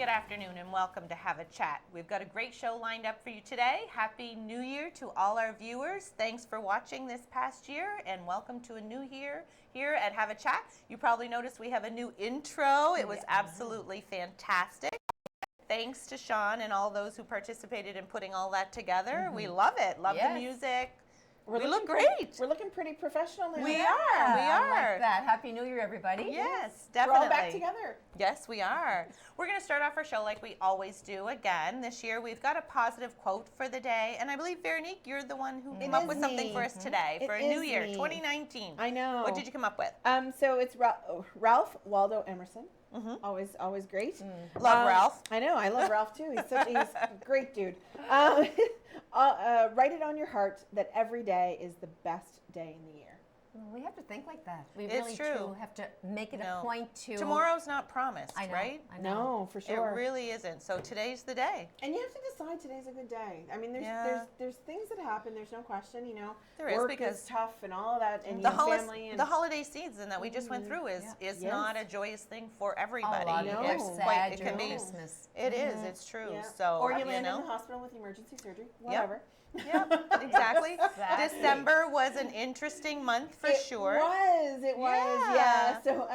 good afternoon, and welcome to Have a Chat. We've got a great show lined up for you today. Happy New Year to all our viewers. Thanks for watching this past year, and welcome to a new year here at Have a Chat. You probably noticed we have a new intro. It was absolutely fantastic. Thanks to Sean and all those who participated in putting all that together. We love it. Love the music. We look great. We're looking pretty professional now. We are. I like that. Happy New Year, everybody. Yes, definitely. We're all back together. Yes, we are. We're going to start off our show like we always do again. This year we've got a positive quote for the day, and I believe, Veronique, you're the one who came up with something for us today for a new year, 2019. I know. What did you come up with? So it's Ralph Waldo Emerson. Always great. Love Ralph. I know. I love Ralph too. He's a great dude. Write it on your heart that every day is the best day in the year. We have to think like that. We It's really true. do have to make it a point to. Tomorrow's not promised, I know, right? I know. No, for sure. It really isn't. So today's the day. And you have to decide today's a good day. I mean, there's things that happen. There's no question. You know, There is, work because is tough and all of that, and The, you have family. And the holiday season that we just went through is not a joyous thing for everybody. A lot of it it's sad it can during be. Christmas. It is. It's true. Yeah. So or you land know. in the hospital with emergency surgery. Whatever. Yep, exactly. December was an interesting month for sure. It was, yeah. So,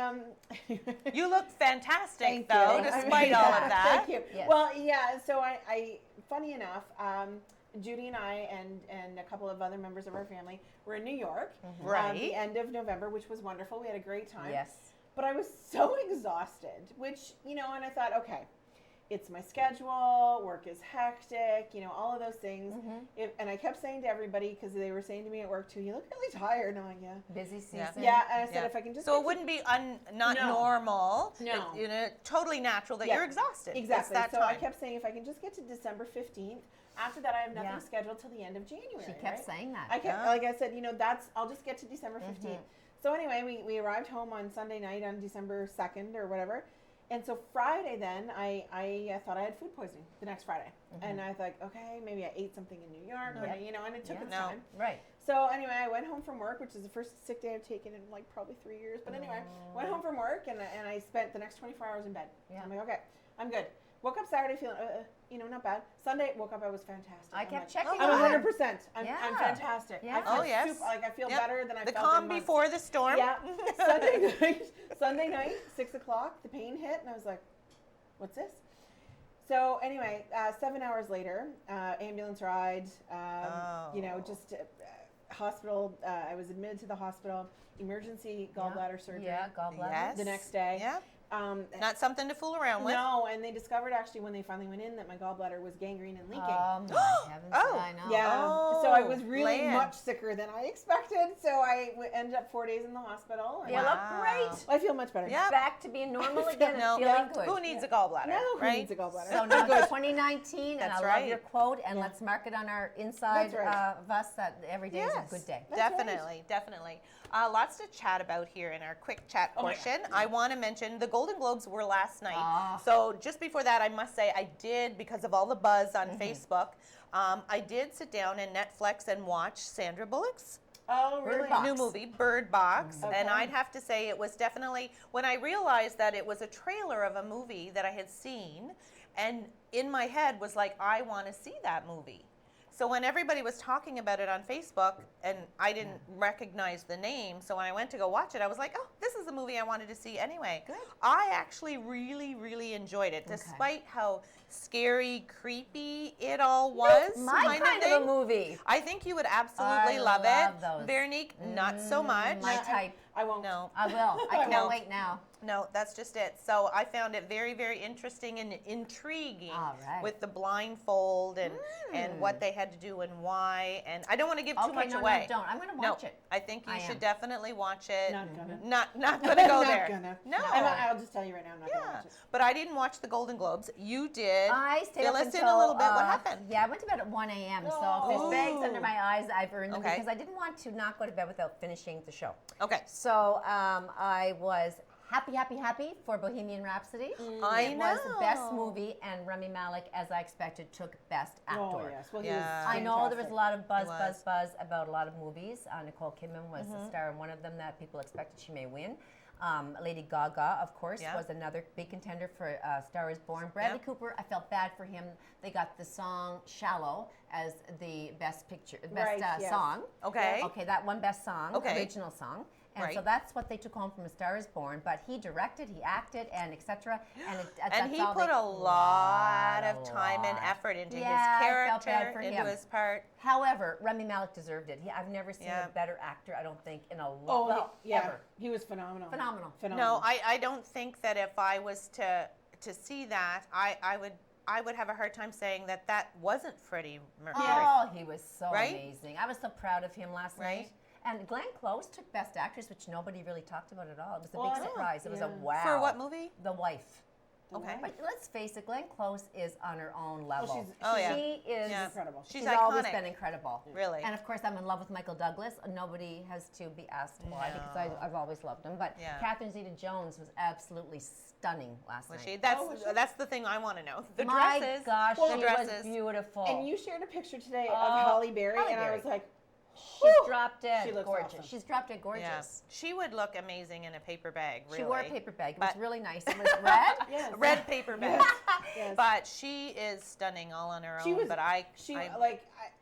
you look fantastic, Thank though, you. despite all of that. Thank you. Yes. Well, yeah. So I funny enough, Judy and I and a couple of other members of our family were in New York, the end of November, which was wonderful. We had a great time. Yes. But I was so exhausted, which and I thought, okay. It's my schedule, work is hectic, all of those things. And I kept saying to everybody, because they were saying to me at work too, you look really tired. And I'm like, yeah. Busy season. Yeah, and I said, if I can just. So it wouldn't be not normal. No. Totally natural that you're exhausted. Exactly. It's that so time. I kept saying, if I can just get to December 15th, after that I have nothing scheduled till the end of January. She kept saying that. I kept, like I said, I'll just get to December 15th. So anyway, we arrived home on Sunday night on December 2nd or whatever. And so Friday then, I thought I had food poisoning the next Friday. And I thought, okay, maybe I ate something in New York, and it took its time. Right. So anyway, I went home from work, which is the first sick day I've taken in probably 3 years. But anyway, went home from work and I spent the next 24 hours in bed. Yeah. I'm like, okay, I'm good. Woke up Saturday feeling, not bad. Sunday, woke up, I was fantastic. I kept checking. I'm 100%. I'm fantastic. Yeah. I feel better than I felt the calm in months. before the storm. Yeah. Sunday night, 6 o'clock, the pain hit, and I was like, what's this? So anyway, 7 hours later, ambulance ride, hospital. I was admitted to the hospital, emergency gallbladder surgery. Yeah, gallbladder. Yes. The next day. Yeah. Not something to fool around with. No, and they discovered actually when they finally went in that my gallbladder was gangrene and leaking. Oh my heavens! I know. Yeah. So I was really land. much sicker than I expected. So I ended up 4 days in the hospital. You look great. I feel much better. Yeah. Back to being normal again and feeling good. Who needs a gallbladder? No, who right? needs a gallbladder? So now it's 2019, and That's I right. love your quote, and let's mark it on our inside That's right. of us that every day is a good day. Definitely. Lots to chat about here in our quick chat portion. I want to mention the Golden Globes were last night. So just before that, I must say I did, because of all the buzz on Facebook, I did sit down and Netflix and watch Sandra Bullock's new movie, Bird Box. And I'd have to say it was definitely, when I realized that it was a trailer of a movie that I had seen, and in my head was like, I want to see that movie. So when everybody was talking about it on Facebook, and I didn't recognize the name, so when I went to go watch it, I was like, oh, this is the movie I wanted to see anyway. Good. I actually really, really enjoyed it, despite how scary, creepy it all was. My kind of a movie. I think you would absolutely love it. Those. Veronique, not so much. My type. I won't. No. I will. I can't wait now. No, that's just it. So I found it very, very interesting and intriguing with the blindfold and what they had to do and why. And I don't want to give too much away. No, don't. I'm going to watch it. I think you should definitely watch it. Not gonna. Not going to go there. Gonna. No. I'll just tell you right now, I'm not going to watch it. But I didn't watch the Golden Globes. You did. I stayed Fill up us until, in a little bit. What happened? Yeah, I went to bed at 1 a.m. So if there's bags under my eyes, I've earned them because I didn't want to not go to bed without finishing the show. Okay. So I was happy for Bohemian Rhapsody. It was the best movie, and Rami Malek, as I expected, took Best Actor. Oh, yes. Well, he was I know there was a lot of buzz about a lot of movies. Nicole Kidman was the star in one of them that people expected she may win. Lady Gaga, of course, Yeah. was another big contender for Star is Born. Bradley Yeah. Cooper, I felt bad for him. They got the song "Shallow" as the best Right, yes. song. Okay. Okay, that one best song, Okay. original song. And so Right. that's what they took home from A Star is Born. But he directed, he acted, and etc. And And he put a lot of time and effort into his I felt bad character, for into him. his part. However, Rami Malek deserved it. I've never seen Yeah. a better actor, I don't think, in a long Oh, well, yeah. ever. He was phenomenal. Phenomenal. No, I don't think that if I was to see that, I would have a hard time saying that wasn't Freddie Mercury. Oh, he was so Right? amazing. I was so proud of him last Right? night. And Glenn Close took Best Actress, which nobody really talked about at all. It was a Well, big surprise. It was a yeah. wow. For what movie? The Wife. Okay. But let's face it, Glenn Close is on her own level. she's- Oh, yeah. She is Yeah. incredible. She's She's always iconic. been incredible. Really. And of course, I'm in love with Michael Douglas. Nobody has to be asked why because No. I've always loved him. But Yeah. Catherine Zeta-Jones was absolutely stunning last Was night. she? That's was she? that's the thing I want to know. The My dresses. gosh, the she dresses. was beautiful. And you shared a picture today Oh, of Halle Berry, Halle and I Berry. was like, She's whew, drop dead she looks gorgeous. awesome. She's drop dead gorgeous. Yeah. She would look amazing in a paper bag. Really. She wore a paper bag. It was But- really nice. It was red. Yes. Red paper bag. Yes. But she is stunning all on her She own. was- but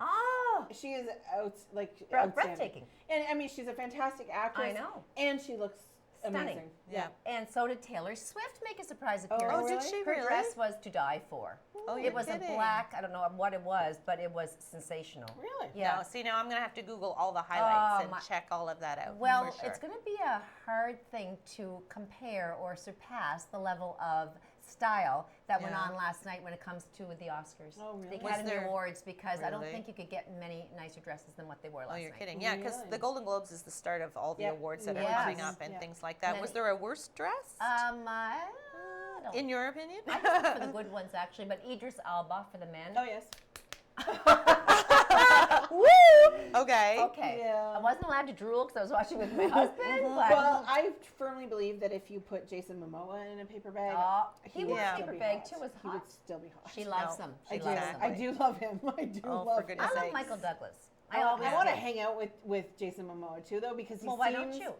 Oh, she is outstanding. breathtaking. And I mean, she's a fantastic actress. I know. And she looks Stunning. amazing. Yeah. And so did Taylor Swift make a surprise Oh, appearance. did she Her really? dress was to die for. Oh, It you're was kidding. a black, I don't know what it was, but it was sensational. Really? Yeah. No, see, now I'm going to have to Google all the highlights and my- check all of that out. Well, for sure. it's going to be a hard thing to compare or surpass the level of style that went Yeah. on last night when it comes to the Oscars, Oh, really? the Was Academy there- Awards, because I don't Really? think you could get many nicer dresses than what they wore last Oh, night. you're kidding. Yeah, because Really? the Golden Globes is the start of all the Yep. awards that are Yes. coming up and Yeah. things like that. And Was then- there a worse dress? I don't in your opinion? I just look for the good ones actually, but Idris Elba for the men. Oh, yes. Woo! Okay. Okay. Yeah. I wasn't allowed to drool because I was watching with my husband. But Well, I firmly believe that if you put Jason Momoa in a paper bag, he would wore a still paper be bag hot. too. Was He hot. would still be hot. She loves No. them. I She do. loves Exactly. them. I do love him. I do Oh, love for him. goodness I love sakes. Michael Douglas. I always want to did. hang out with Jason Momoa too, though, because he Well, seems why don't you?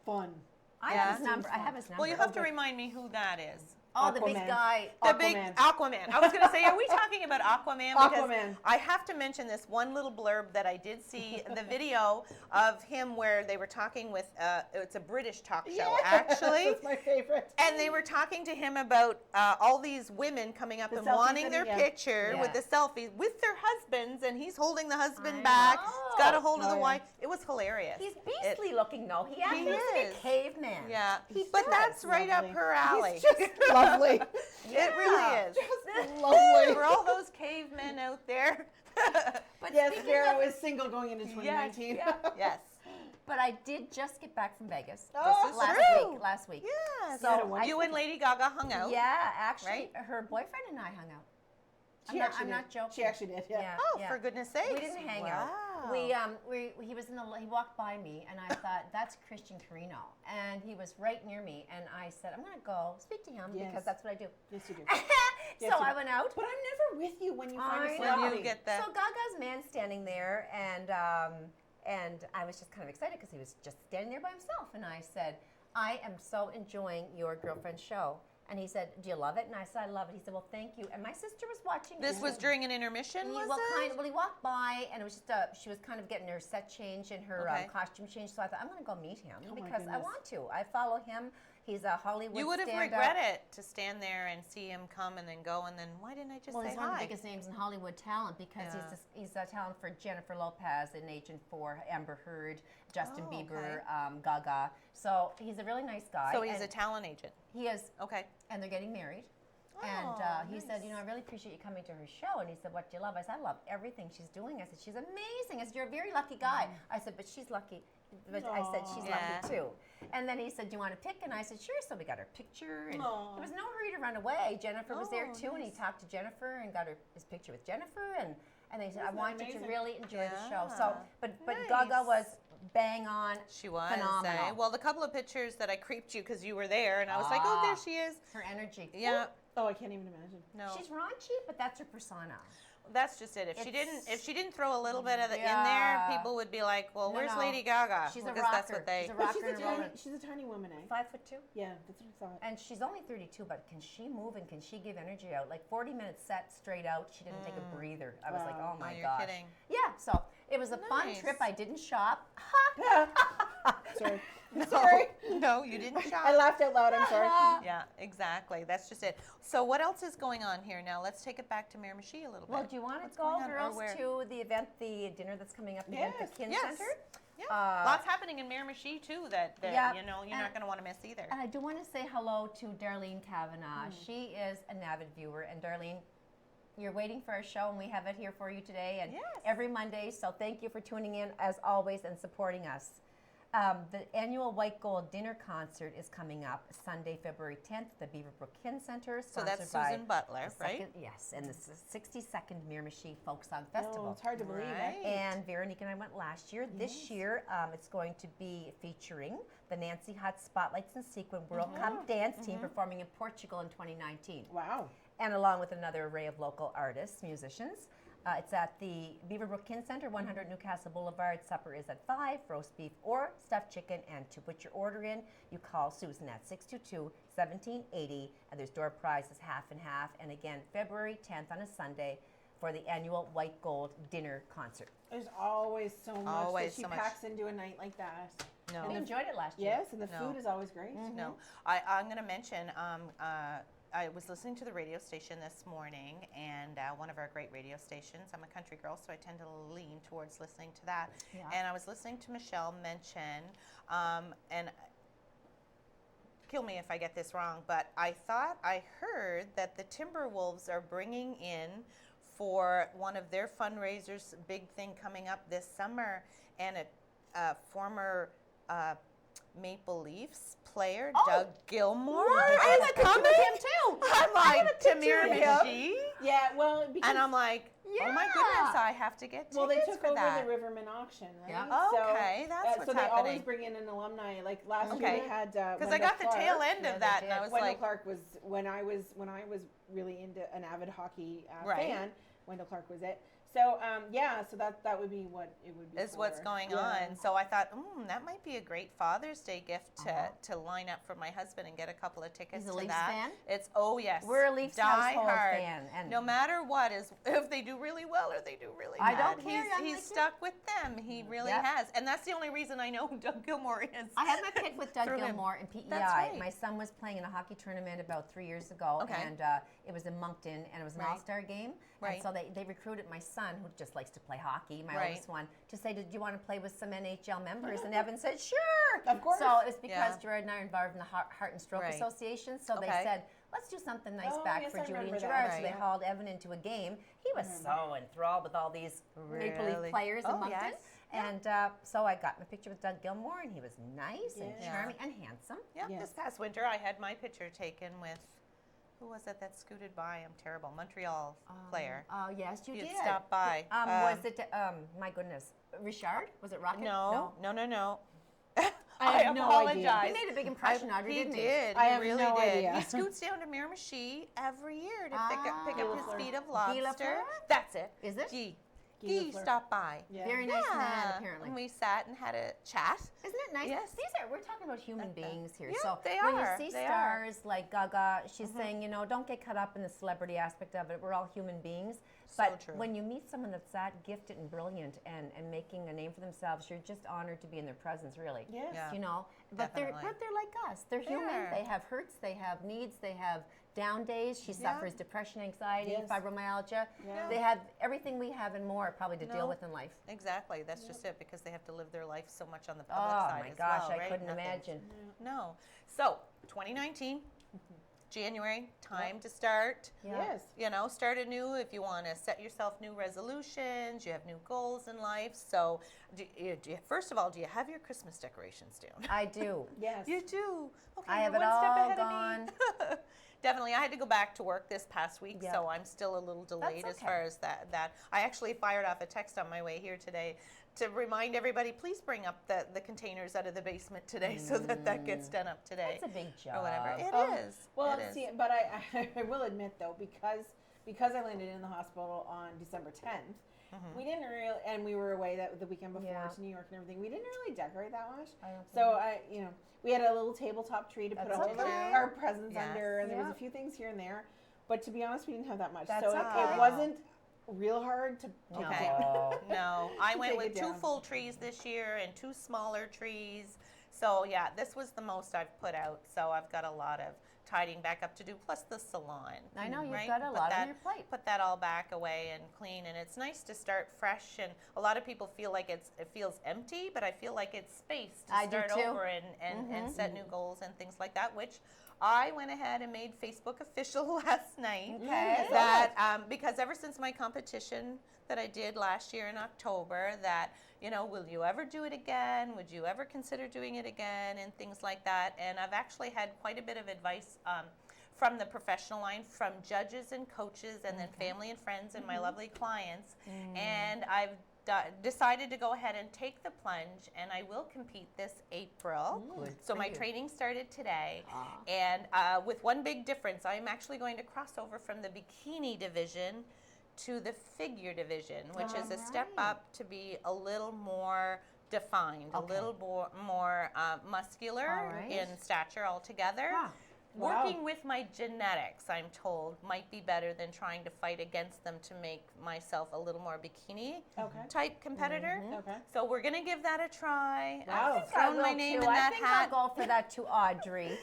fun. I Yeah. have his number. I have his number. Well, you have to remind me who that is. Oh, the big Aquaman. guy. The big Aquaman. Aquaman. I was going to say, are we talking about Aquaman? Because Aquaman. I have to mention this one little blurb that I did see the video of him where they were talking with, it's a British talk show, Yes, actually. that's my favorite. And they were talking to him about all these women coming up The and selfies wanting their and- yeah. picture Yeah. with the selfies with their husbands, and he's holding the husband I back. know. He's got a hold of Oh, the yeah. wife. It was hilarious. He's beastly looking though. He actually looks like is. a caveman. Yeah, He but does. that's right Lovely. up her alley. He's just lovely. It really is. Just lovely. For all those cavemen out there. But Yes, speaking Vero of- is single going into 2019. yeah. Yes. But I did just get back from Vegas. Oh, This is last true. week. Last week. Yes. So I you and Lady Gaga hung out. Yeah, actually, Right? her boyfriend and I hung out. She I'm actually not did. joking. She actually did. Yeah. Oh, for goodness sakes. We didn't hang wow. out. He was in the he walked by me and I thought that's Christian Carino, and he was right near me, and I said I'm gonna go speak to him Yes. because that's what I do. Yes, you do. So Yes, you I do. went out. But I'm never with you when you find I a know. celebrity. When you get that. So Gaga's man standing there, and I was just kind of excited because he was just standing there by himself, and I said, I am so enjoying your girlfriend's show. And he said, do you love it? And I said, I love it. He said, well, thank you. And my sister was watching. This was during an intermission, He, was well, it? well, he walked by, and it was just she was kind of getting her set change and her Okay. costume change. So I thought, I'm going to go meet him Oh, my because I goodness. want to. I follow him. He's a Hollywood You would have stand-up. regretted to stand there and see him come and then go, and then why didn't I just Well, say he's one of the hi? biggest names in Hollywood talent because Yeah. he's a talent for Jennifer Lopez, an agent for Amber Heard, Justin Oh, Bieber, Gaga. So he's a really nice guy. So he's and a talent agent. he is, Okay. and they're getting married. And Oh, he said, nice. I really appreciate you coming to her show. And he said, what do you love? I said, I love everything she's doing. I said, she's amazing. I said, you're a very lucky guy. I said, but she's lucky. But I said, she's Yeah. lucky too. And then he said, do you want to pick? And I said, sure. So we got her picture. And Aw. there was no hurry to run away. Jennifer was there Oh, too. And he nice. talked to Jennifer and got his picture with Jennifer. And they said, I Isn't that want you to amazing? really enjoy the show. Yeah. So, but Nice. Gaga was bang on. She was. Phenomenal. Well, the couple of pictures that I creeped you because you were there, and I was like, oh, there she is. Her energy. Yeah. Oh, I can't even imagine. No. She's raunchy, but that's her persona. That's just it. If she didn't throw a little bit of it in Yeah. there, people would be like, "Well, where's no. Lady Gaga?" She's a Because rocker. that's what they. She's a But rocker and a roller. she's a tiny woman, eh? 5'2". Yeah, that's what I thought. And she's only 32, but can she move and can she give energy out? Like 40 minutes set straight out. She didn't take a breather. I was like, Wow. oh my you're gosh. kidding. Yeah, so it was a fun Nice. trip. I didn't shop. Sorry. No, Sorry. no, you didn't shop. I laughed out loud. I'm sorry. Yeah, exactly. That's just it. So what else is going on here now? Let's take it back to Miramichi a little bit. Well, do you want What's to go, going on? Or girls, where? to the event, the dinner that's coming up again at the Kin Yes. Center? Yeah, lots happening in Miramichi too that Yep. you know you're not going to want to miss either. And I do want to say hello to Darlene Kavanagh. She is an avid viewer. And Darlene, you're waiting for our show, and we have it here for you today and Yes. every Monday. So thank you for tuning in, as always, and supporting us. The annual White Gold Dinner Concert is coming up Sunday, February 10th at the Beaverbrook Kin Center. So that's sponsored by Susan Butler, the right? second- Yes, and the 62nd Miramichi Folk Song Festival. No, it's hard to believe Right. it. And Veronique and I went last year. This year, it's going to be featuring the Nancy Hut Spotlights and Sequin World Cup dance team performing in Portugal in 2019. Wow. And along with another array of local artists, musicians. It's at the Beaverbrook Kin Center, 100 Newcastle Boulevard. Supper is at 5, roast beef or stuffed chicken. And to put your order in, you call Susan at 622-1780. And there's door prizes half and half. And again, February 10th on a Sunday for the annual White Gold Dinner Concert. There's always so much Always that she so much. packs into a night like that. No. We enjoyed it last year. Yes, and the food is always great. No, I'm going to mention. I was listening to the radio station this morning, and one of our great radio stations. I'm a country girl, so I tend to lean towards listening to that. Yeah. And I was listening to Michelle mention, and kill me if I get this wrong, but I thought I heard that the Timberwolves are bringing in for one of their fundraisers, big thing coming up this summer, and a former Maple Leafs player, Doug Gilmore. I have a picture with him too. I'm like, to picture of him. Miramichi? Yeah, well, because And I'm like, oh my goodness, I have to get tickets well, they took for over that. the Riverman auction, right? Yeah. Okay, that's what's so they always happening. bring in an alumni. Like last Okay. year, they had Because I got the tail end Yeah, of they that, and did. I was Wendell like, Clark was when I was really into an avid hockey Right. fan. Wendell Clark was it. So so that would be what it would be. is what's for. going Yeah. on. So I thought, that might be a great Father's Day gift to line up for my husband and get a couple of tickets He's a to Leafs that. fan? It's yes, We're a Leafs die household hard. fan, and- no matter what is if they do really well or they do really I bad. don't care, I'm He's like you. stuck with them. He really Yep. has, and that's the only reason I know who Doug Gilmore is. I had my pick with Doug Through him. Gilmore in PEI. That's right. My son was playing in a hockey tournament about 3 years ago, Okay. and it was in Moncton, and it was an Right. all-star game. Right. And so they recruited my son, who just likes to play hockey, my Right. oldest one, to say, "Did you want to play with some NHL members?" And Evan said, "Sure." Of course. So it was because Yeah. Gerard and I are involved in the Heart and Stroke Right. Association. So they Okay. said, "Let's do something nice Oh, back yes, for I Judy remember and that. Gerard." So Right. they hauled Evan into a game. He was so enthralled with all these Maple Leaf Really? players in Oh, Moncton. yes. And so I got my picture with Doug Gilmore, and he was nice and Yeah. charming and handsome. Yeah, Yes. this past winter I had my picture taken with, who was it that scooted by? I'm terrible. Montreal player. Oh, yes, you He had did. stopped by. Was it, my goodness, Richard? Was it Rocket? No. I have no idea. He made a big impression, Audrey, He didn't did. I He have really no did. idea. He scoots down to Miramichi every year to pick up Guy his Lafleur. feet of Guy lobster. Lafleur? That's it. Is it? Guy. Guy Guy Lafleur. stopped by. Yeah. Very nice man, apparently. And we sat and had a chat. Isn't it nice? Yes. We're talking about human beings here. Yeah, so they when are. you see They are. stars like Gaga, she's saying, don't get caught up in the celebrity aspect of it. We're all human beings. So But true. when you meet someone that's that gifted and brilliant and making a name for themselves, you're just honored to be in their presence, really. Yes. Yeah. But they're Definitely. like us. They're human. are. They have hurts. They have needs. They have down days. She Yeah. suffers depression, anxiety, Yes. fibromyalgia. Yeah. They have everything we have and more probably to No. deal with in life. Exactly. That's just it, because they have to live their life so much on the public Oh side my as gosh, well, I right? couldn't Nothing. imagine. No. So, 2019, January, time to start. Yeah. Yes. Start anew if you want to set yourself new resolutions. You have new goals in life. So, first of all, do you have your Christmas decorations down? I do. Yes. You do. Okay, I have you're it one step all ahead gone. of me. Definitely. I had to go back to work this past week, Yeah. so I'm still a little delayed That's as far as that. I actually fired off a text on my way here today to remind everybody, please bring up the containers out of the basement today so that gets done up today. It's a big job. or whatever. It is. Well, It is. see, but I will admit though, because because I landed in the hospital on December 10th. We didn't really, and we were away the weekend before to New York and everything. We didn't really decorate that much. So we had a little tabletop tree to put all of our presents under, and there was a few things here and there. But to be honest, we didn't have that much. So it wasn't real hard to take it down. No, I went with 2 down. full trees this year and 2 smaller trees. So yeah, this was the most I've put out. So I've got a lot of tidying back up to do, plus the salon. I know, you've right? got a Put lot that- on your plate. Put that all back away and clean, and it's nice to start fresh. And a lot of people feel like it feels empty, but I feel like it's space to I do start too. over and set new goals and things like that, which I went ahead and made Facebook official last night. Okay. That because ever since my competition that I did last year in October, that will you ever do it again? Would you ever consider doing it again? And things like that. And I've actually had quite a bit of advice from the professional line, from judges and coaches, and then family and friends and my lovely clients. And I've decided to go ahead and take the plunge, and I will compete this April. So my training started today, and with one big difference, I'm actually going to cross over from the bikini division to the figure division, which is a step up to be a little more defined, a little more muscular in stature altogether. Working with my genetics, I'm told, might be better than trying to fight against them to make myself a little more bikini type competitor. So we're going to give that a try. I've thrown my name in that hat. I think I'll go for that too, Audrey.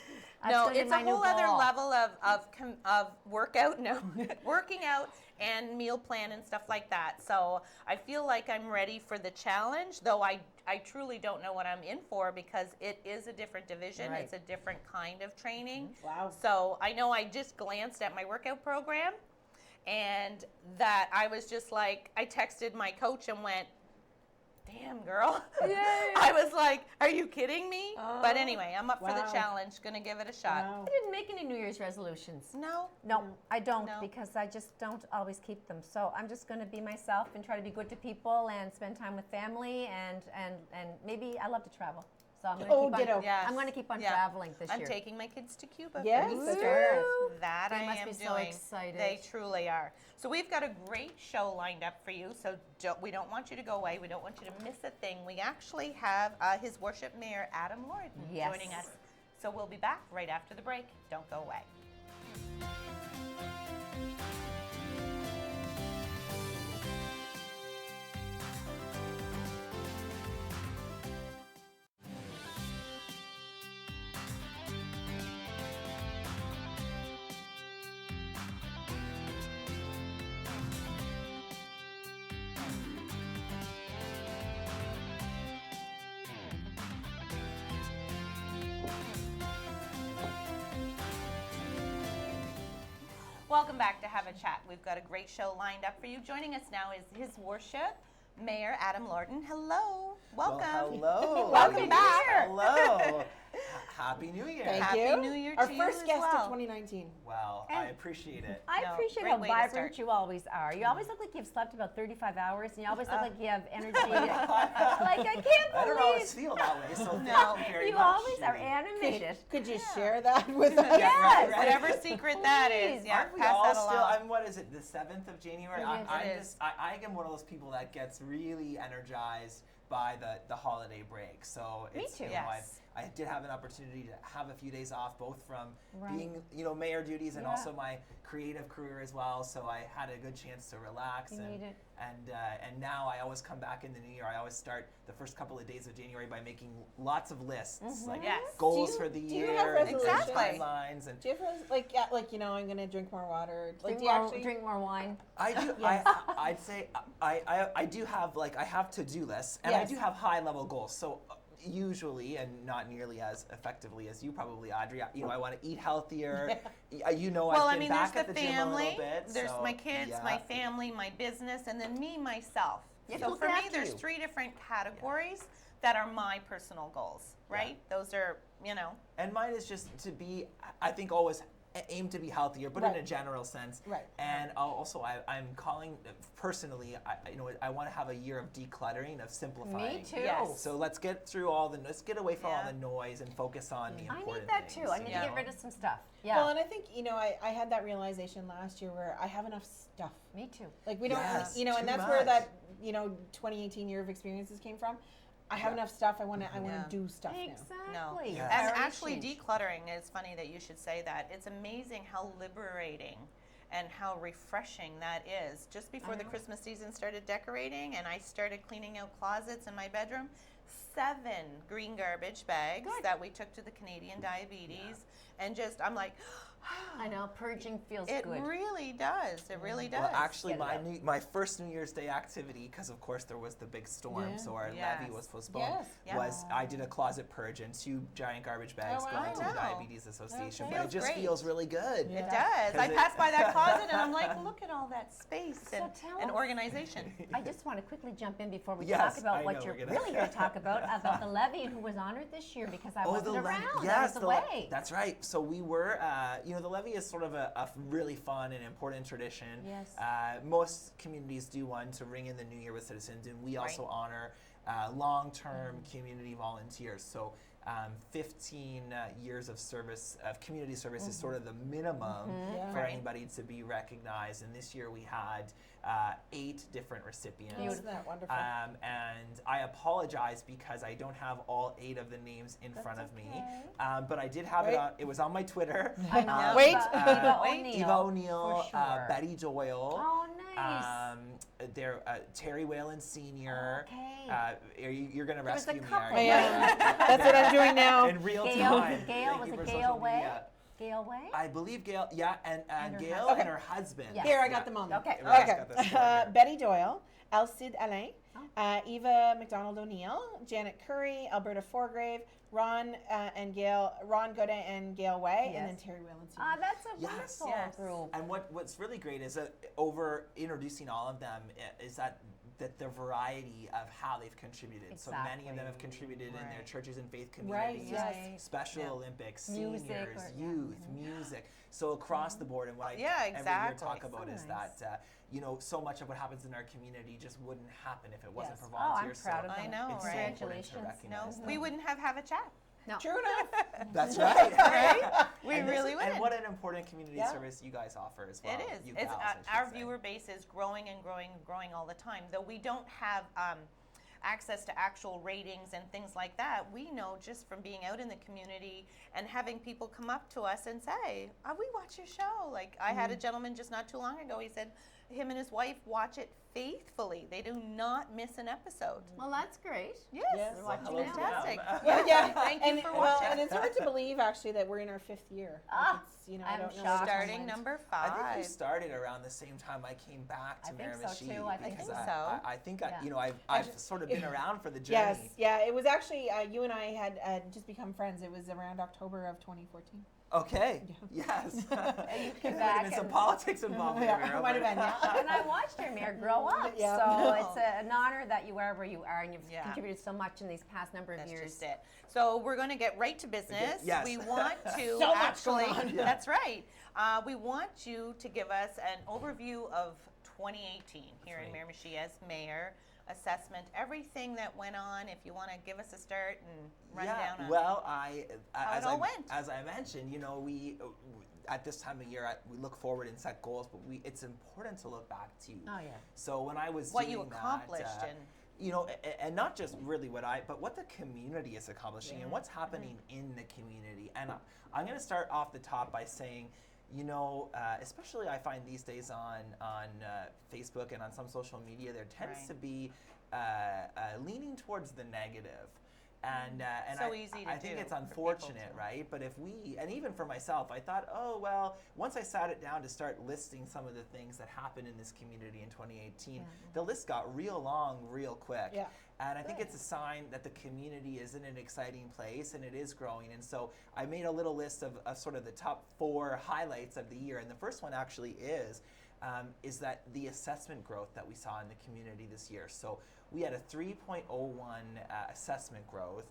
No, it's a whole other level of workout. No, working out and meal plan and stuff like that. So I feel like I'm ready for the challenge, though I truly don't know what I'm in for, because it is a different division. It's a different kind of training. Wow. So I know I just glanced at my workout program, and that I was just like, I texted my coach and went, damn, girl. I was like, are you kidding me? But anyway, I'm up for the challenge. Gonna give it a shot. I didn't make any New Year's resolutions. No? No, I don't, No. because I just don't always keep them. So I'm just going to be myself and try to be good to people and spend time with family, and maybe I love to travel. So I'm going to keep on, Yes. I'm going to keep on Yeah. traveling this I'm year. taking my kids to Cuba Yes, for that's Easter. right. That They I must am be doing. so excited. They truly are. So we've got a great show lined up for you. So we don't want you to go away. We don't want you to miss a thing. We actually have His Worship Mayor Adam Lordon joining us. So we'll be back right after the break. Don't go away. Welcome back to Have a Chat. We've got a great show lined up for you. Joining us now is His Worship Mayor Adam Lordon. Hello. Welcome. Well, hello. Welcome back. Hello. Happy New Year. Happy you. New Year Our to you first as guest well. of 2019. Well, I appreciate it. I No, appreciate great how way to vibrant start. you always are. You always look like you've slept about 35 hours, and you always look like you have energy. Like, I can't I don't always believe feel that way, so thank you very you much. always are Judy. animated. Could you share that with us? Yes. Whatever secret that is. Please. Yeah, Aren't we pass all that still? along. I'm. What is it? The 7th of January. It is. I am one of those people that gets really energized by the holiday break. So Me it's too. you know, Yes. I did have an opportunity to have a few days off, both from Right. being mayor duties and also my creative career as well. So I had a good chance to relax. You need it. And now I always come back in the new year. I always start the first couple of days of January by making lots of lists, like Yes. goals Do you- for the do you year, have and resolutions? timelines, and Do you ever I'm going to drink more water? Drink, do you actually? drink more wine. I do. I'd say I do have I have to-do lists, and I Yes. do have high-level goals. So usually, and not nearly as effectively as you probably, Audrey. I want to eat healthier. Well, I've I been mean, back there's at the the gym a family, little bit. there's so, my kids, yeah. my family, my business, and then me, myself. You So look for me, after there's you. 3 different categories that are my personal goals, right? Those are, And mine is just to be, I think, always aim to be healthier, but Right. in a general sense. Right. And I'm calling personally. I want to have a year of decluttering, of simplifying. Me too. Yes. So let's get through let's get away from all Yeah. the noise and focus on the I important need that things. too. I need Yeah. to get rid of some stuff. Yeah. Well, and I think, I had that realization last year where I have enough stuff. Me too. Like we don't, Yes, and too that's where much. that, 2018 year of experiences came from. I have Yeah. enough stuff. I want to Yeah. do stuff now. Exactly. Yes. And Very actually, change. decluttering is funny that you should say that. It's amazing how liberating and how refreshing that is. Just before the know. Christmas season started decorating and I started cleaning out closets in my bedroom, 7 green garbage bags Good. that we took to the Canadian Diabetes. And just, I'm like, I know purging feels it good. really does. It really does. Well, actually, Get it out. my first New Year's Day activity, because of course there was the big storm, Yeah. so our Yes. levy was postponed. Yes. Yeah. Was I did a closet purge and 2 giant garbage bags Oh, going wow. to I the know. Diabetes Association. Okay. But it Feels just great. feels really good. Yeah. It does. I Because it- pass by that closet and I'm like, look at all that space So and, tell and us. organization. I just want to quickly jump in before we Yes, talk about I what know you're we're gonna- really here to talk about the levy and who was honored this year because I wasn't around. Yes, I was the le- away. that's right. So we were, the levy is sort of a really fun and important tradition. Yes. Most communities do one to ring in the new year with citizens, and we also honor long-term community volunteers. So 15 years of service, of community service, is sort of the minimum Yeah. for Right. anybody to be recognized. And this year we had 8 different recipients. Isn't that wonderful? And I apologize because I don't have all 8 of the names in front of me. But I did have Wait. it was on my Twitter. I know. Wait. Eva Wait. O'Neill. Eva O'Neill, for sure. Betty Doyle, Oh, nice. Terry Whalen Sr. Okay. You're going to There was a rescue me, couple. are you? I am. That's what I'm doing now. In real Gail- time. Gail, Thank was you it for Gail social Way? media. Gail Way? I believe Gail, yeah, and her Gail husband. and her husband. Yes. Here, I got them on. Okay. Everyone's Okay. got this one here. Betty Doyle, Alcide Alain, Oh. Eva McDonald O'Neill, Janet Curry, Alberta Forgrave, Ron Godet and Gail Way, and then Yes. Terry Whalen. Ah, that's a Yes. wonderful Yes. group. And what's really great is that over introducing all of them is that the variety of how they've contributed. So many of them have Exactly. contributed in their Right. churches and faith Right, communities, yes. Special Yeah. Olympics, Music seniors, or- youth, music. So across the board, and what I Yeah, every year exactly. talk about So is nice. that so much of what happens in our community just wouldn't happen if it wasn't Yes. for Oh, I'm volunteers. proud so of I them. know, it's right? so important to Congratulations. No, recognize them. we wouldn't have a chat. No. True enough. That's right. Right? We And really And wouldn't. what an important community Yeah. service you guys offer as well. It is. You It's gals, I should our say. viewer base is growing and growing and growing all the time. Though we don't have access to actual ratings and things like that, we know just from being out in the community and having people come up to us and say, "We watch your show." Like I had a gentleman just not too long ago. He said him and his wife watch it faithfully. They do not miss an episode. Well, that's great. Yes, Yes. They're watching Hello now. to them. fantastic. Yeah. Thank you and, for well, watching. and it's hard to believe actually that we're in our 5th year. Ah, I I'm don't know. shocked. Starting timelines. number I think we 5. started around the same time I came back to I think so, Miramichi. too. I because think so. I think Yeah. I've sort of been around for the Yes, journey. yeah. It was actually you and I had just become friends. It was around October of 2014. Okay. Yes. you There came might have back been some and- politics involved there. Yeah, might have been, yeah. And I watched your mayor grow up, Yeah. so it's an honor that you are where you are, and you've Yeah. contributed so much in these past number of That's years. just it. So we're going to get right to business. Yes. We want to So much actually. going on. Yeah. That's right. We want you to give us an overview of 2018 here in right. Miramichi as mayor. Assessment, everything that went on. If you want to give us a start and run down on. Well, how as it all went. as I mentioned, we at this time of year we look forward and set goals, but it's important to look back too. Oh yeah. So when I was what doing you accomplished and and not just really but what the community is accomplishing and what's happening Mm-hmm. in the community. And I'm going to start off the top by saying, especially I find these days on Facebook and on some social media, there tends Right. to be leaning towards the negative. And So easy to I think do it's for people unfortunate, to- right? But and even for myself, I thought, oh, well, once I sat it down to start listing some of the things that happened in this community in 2018, the list got real long real quick. Yeah. And I think it's a sign that the community is in an exciting place and it is growing. And so I made a little list of sort of the top 4 highlights of the year. And the first one actually is that the assessment growth that we saw in the community this year. So we had a 3.01 assessment growth.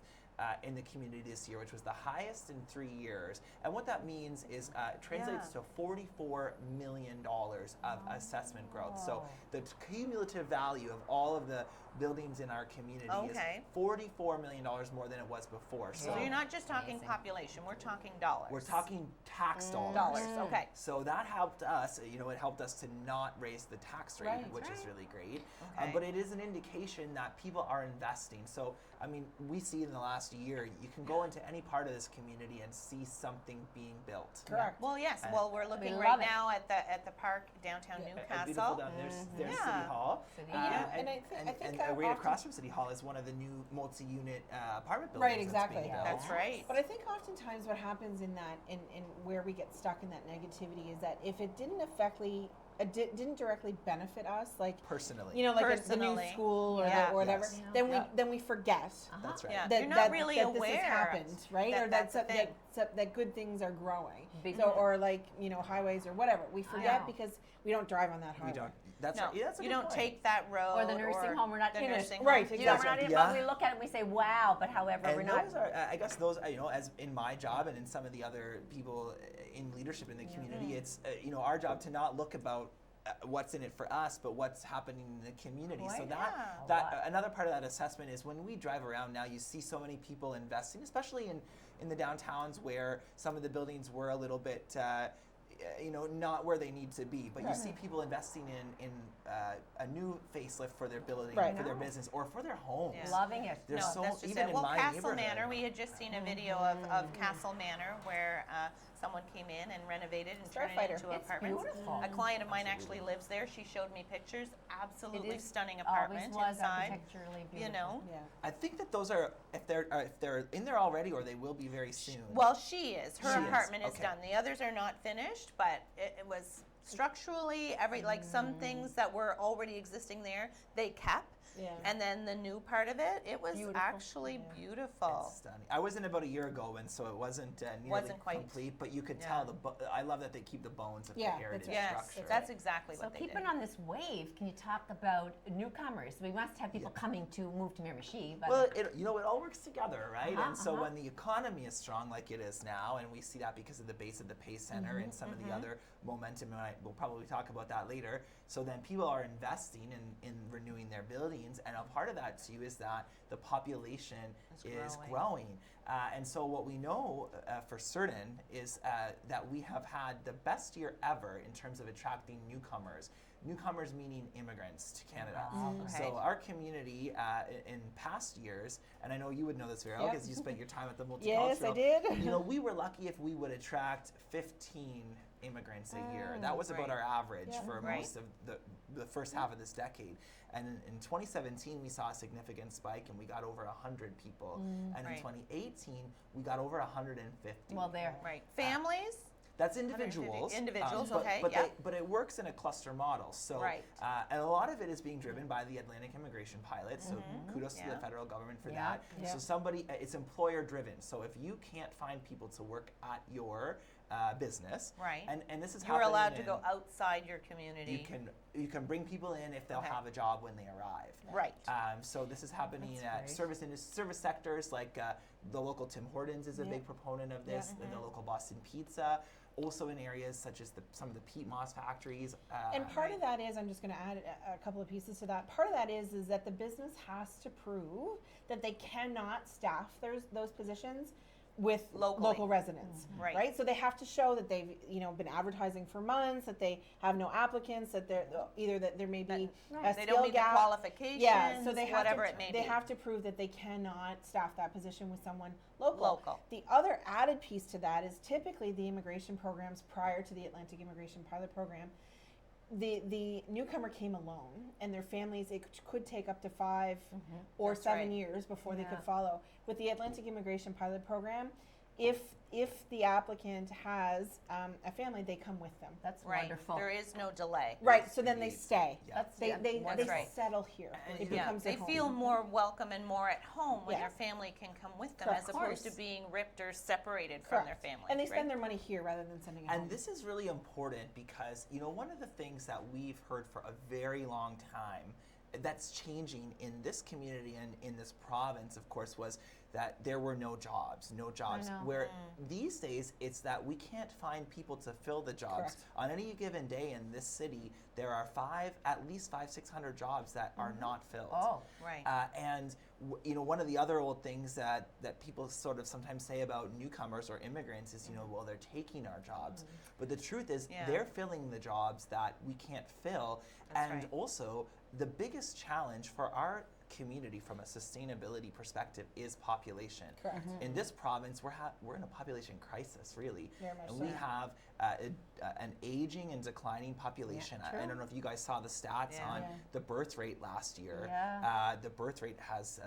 in the community this year, which was the highest in 3 years. And what that means is it translates to $44 million of assessment growth. So the cumulative value of all of the buildings in our community is $44 million more than it was before. So you're not just talking population, we're talking dollars. We're talking tax dollars. Dollars, okay. So that helped us, it helped us to not raise the tax rate, which is really great. Okay. But it is an indication that people are investing. So, I mean, we see in the last year, you can go into any part of this community and see something being built. Correct. Well, yes. Well, we're looking We right love it. now at the park downtown Beautiful Newcastle. down there's Yeah. City Hall. And I think right often- across from City Hall is one of the new multi-unit apartment buildings. Right, exactly. That's being built. That's right. But I think oftentimes what happens in that, in where we get stuck in that negativity, is that if it didn't didn't directly benefit us, like Personally. like the new Personally. school or Yeah. whatever, Yes. then we forget. That's right. Yeah. That, You're not that, really that aware this has happened, right? that or that's a thing. that good things are growing. Big- So, or like highways or whatever. We forget know. because we don't drive on that highway. We don't. That's No, right. Yeah, that's a you good don't point. take that road. Or the nursing home, we're not the in it. nursing Right, home. You know, we're exactly. not in it, Yeah. but we look at it and we say, wow, but however, And we're not. those are, I guess those, as in my job and in some of the other people in leadership in the community, it's, our job to not look about what's in it for us, but what's happening in the community. So Right. that another part of that assessment is when we drive around now, you see so many people investing, especially in the downtowns where some of the buildings were a little bit, not where they need to be. But you see people investing in a new facelift for their building, Right. for their business, or for their homes. Yeah. Loving it. There's No, so that's just even it. in Well, my Castle neighborhood. Manor, we had just seen a video of Castle Manor where someone came in and renovated and turned it Starfighter. into It's apartments. beautiful. A client of mine actually lives there. She showed me pictures. Absolutely It is- stunning Always apartment was inside. architecturally beautiful. You know. Yeah. I think that those are if they're in there already, or they will be very soon. Well, she is. Her She is, apartment is okay. done. The others are not finished, but it was structurally like some things that were already existing there, they kept. Yeah. And then the new part of it was Beautiful. actually beautiful. It's stunning. I was in about a year ago, and so it wasn't nearly Wasn't quite- complete, but you could yeah. tell I love that they keep the bones of Yeah, the heritage that's Yes, structure. that's exactly So what they keeping did. on this wave, can you talk about newcomers? We must have people coming to move to Miramichi, but Well, it all works together, right? Uh-huh, And so uh-huh. when the economy is strong like it is now, and we see that because of the base of the Pace Center and some of the other momentum, and we'll probably talk about that later. So then people are investing in renewing their buildings, and a part of that too is that the population is growing. And so what we know for certain is that we have had the best year ever in terms of attracting newcomers. Newcomers meaning immigrants to Canada. Okay. So our community in past years, and I know you would know this very well Yep. because you spent your time at the multicultural. Yes, I did. We were lucky if we would attract 15 immigrants a year. That was about Right. our average Yeah. for Right. most of the first half of this decade. And in 2017, we saw a significant spike, and we got over 100 people. And in Right. 2018, we got over 150. well, there. Right. Families? That's 150 individuals. individuals, but, okay, But, yeah. but it works in a cluster model. So, Right. and a lot of it is being driven by the Atlantic Immigration Pilot. So kudos to the Yeah. federal government for Yeah. that. Yeah. So it's employer driven. So if you can't find people to work at your business, Right. and this is You're happening allowed to in- go outside your community. you can bring people in if they'll Okay. have a job when they arrive. Right. So this is happening That's at great. service sectors like the local Tim Hortons is a Yeah. big proponent of this. Mm-hmm. The local Boston Pizza, also in areas such as some of the peat moss factories. And part of that is, I'm just going to add a couple of pieces to that. Part of that is that the business has to prove that they cannot staff those positions with Locally. local residents, Right. So they have to show that they've been advertising for months, that they have no applicants, that they're either that there may be a They skill don't meet gap. the qualifications, Yeah, so they have whatever to, it may they be. have to prove that they cannot staff that position with someone local. Local. The other added piece to that is typically the immigration programs prior to the Atlantic Immigration Pilot Program. The newcomer came alone, and their families, it could take up to 5 or That's 7 right. years before they Yeah. could follow. With the Atlantic Immigration Pilot Program, if the applicant has a family, they come with them. That's Right. wonderful. There is no delay. Right, so then they Indeed. stay. Yeah. That's They That's right. settle here. And It yeah, becomes They their home. feel more welcome and more at home when Yeah. their family can come with them, Correct. as Of opposed to course. being ripped or separated from their Correct. family. And they spend right? their money here rather than sending it home. And this is really important because one of the things that we've heard for a very long time that's changing in this community and in this province, of course, was that there were no jobs. Where these days, it's that we can't find people to fill the jobs. Correct. On any given day in this city, there are at least 500-600 jobs that are not filled. Oh, right. One of the other old things that people sort of sometimes say about newcomers or immigrants is, well, they're taking our jobs. But the truth is, they're filling the jobs that we can't fill. That's and right. also, the biggest challenge for our community from a sustainability perspective is population. Correct. In this province, we're in a population crisis, really. Very much And so. we have an aging and declining population. Yeah, I don't know if you guys saw the stats on Yeah. the birth rate last year. Yeah. The birth rate has